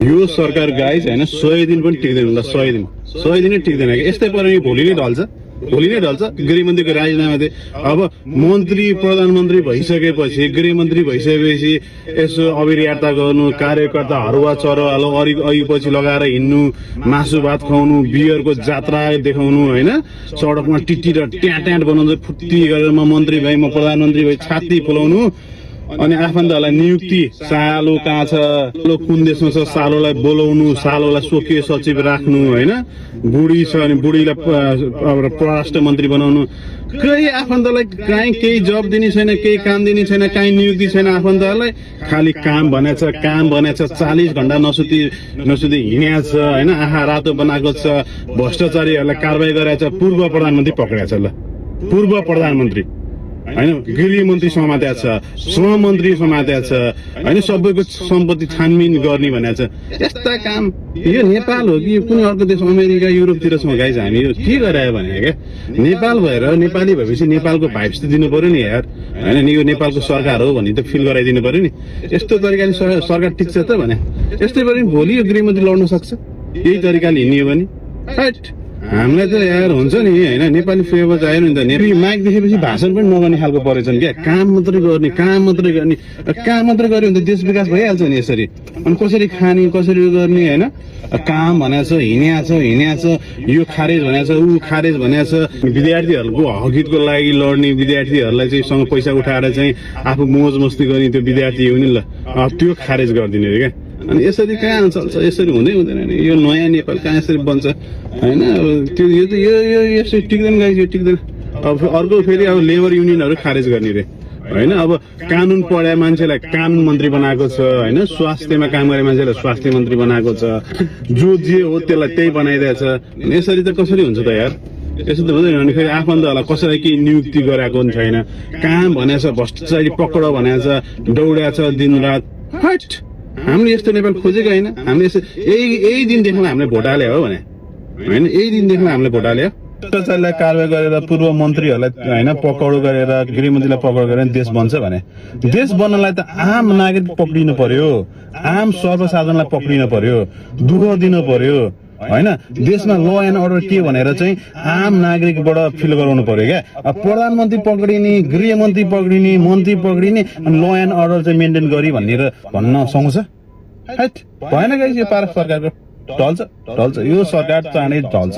यो सरकार गाइज हैन 100 दिन पनि टिक्दैन ल 100 दिन टिक्दैन के यस्तै पाराले भोलि नै ढल्छ गृहमन्त्रीको राजीनामा दिए अब मन्त्री प्रधानमन्त्री भइसकेपछि गृहमन्त्री भइसकेपछि यसो अभियार्ता गर्नु कार्यकर्ता हरुवा चरवालो अघिपछि लगाएर हिँड्नु मासु भात खुवाउनु बियरको जात्रा देखाउनु हैन सडकमा टिटी र ट्याट बनाउँदै फुट्टी गरेर म मन्त्री भए म प्रधानमन्त्री भए छाती फुलाउनु अनि आफन्तहरूलाई नियुक्ति सालो कहाँ छ कुन देशमा छ सालोलाई बोलाउनु सालोलाई स्वकीय सचिव राख्नु हैन बुढी छ अनि बुढीलाई परराष्ट्र मन्त्री बनाउनु कही आफन्तलाई कहीँ केही जब दिने छैन केही काम दिने छैन कहीँ नियुक्ति छैन आफन्तहरूलाई खाली काम भनेछ 40 घण्टा नसुती हिँडेछ हैन आँखा रातो बनाएको छ भ्रष्टाचारीहरूलाई कारबाही गरेछ पूर्व प्रधानमन्त्री पक्रेछ ल पूर्व प्रधानमन्त्री हैन गृहमन्त्री समातेको छ श्रम मन्त्री समातेको छ हैन सबैको सम्पत्ति छानबिन गर्ने भनेको छ यस्ता काम यो नेपाल हो कि कुनै अर्को देश अमेरिका युरोपतिर छौँ गाइज हामी यो के गरायो भने क्या नेपाल भएर नेपाली भएपछि नेपालको भाइब्स त दिनु पर्यो नि यार हैन यो नेपालको सरकार हो भन्ने त फिल गराइदिनु पर्यो नि यस्तो तरिकाले सरकार टिक्छ त भने यस्तै गरी भोलि यो गृहमन्त्री लड्न सक्छ यही तरिकाले हिँड्यो भने राइट हामीलाई त यार हुन्छ नि हैन नेपाली फेभर चाहियो नि त नेपाली माइक देखेपछि भाषण पनि नगर्ने खालको परेछन् क्या काम मात्रै गर्ने काम मात्रै गर्यो भने त देश विकास भइहाल्छ नि यसरी अनि कसरी खाने कसरी गर्ने हैन काम भनेछ हिँड्या छ यो खारेज भनेछ ऊ खारेज भनेछ विद्यार्थीहरूको हकितको लागि लड्ने विद्यार्थीहरूलाई चाहिँ सँग पैसा उठाएर चाहिँ आफू मोज मस्ती गर्ने त्यो विद्यार्थी हो नि ल त्यो खारेज गरिदिने रे क्या अनि यसरी कहाँ चल्छ यसरी हुँदैन नि यो नयाँ नेपाल कहाँ यसरी बन्छ हैन अब त्यो यो यसरी टिक्दैन गाइस यो टिक्दैन अब अर्को फेरि अब लेबर युनियनहरू खारेज गर्ने रे हैन अब कानुन पढाए मान्छेलाई कानुन मन्त्री बनाएको छ हैन स्वास्थ्यमा काम गरे मान्छेलाई स्वास्थ्य मन्त्री बनाएको छ जो जे हो त्यसलाई त्यही बनाइदिएछ यसरी त कसरी हुन्छ त यार यसो त हुँदैन अनि फेरि आफन्तहरूलाई कसैलाई केही नियुक्ति गराएको पनि छैन काम भनेछ भ्रष्टाचारी पक्ड भनेछ दौड्या छ दिनरात हट हामीले यस्तो नेपाल खोजेको हैन हामीले यही दिन देख्न हामीले भोट हाले हो भने हैन यही दिन देख्न हामीले भोट हाल्यो भ्रष्टाचारीलाई कारबाही गरेर पूर्व मन्त्रीहरूलाई हैन पक्राउ गरेर गृहमन्त्रीलाई पक्राउ गरेर देश बन्छ भने देश बन्नलाई त आम नागरिक पक्रिनु पर्यो आम सर्वसाधारणलाई पक्रिनु पर्यो दुःख दिनु पर्यो हैन देशमा ल एन्ड अर्डर के भनेर चाहिँ आम नागरिकबाट फिल गराउनु पर्यो क्या प्रधानमन्त्री पक्रिने गृहमन्त्री पक्रिने मन्त्री पक्रिने अनि ल एन्ड अर्डर चाहिँ मेन्टेन गरी भन्न सक्छ हैट भएन गाइस यो पारा सरकारको ढल्छ यो सरकार चाँडै ढल्छ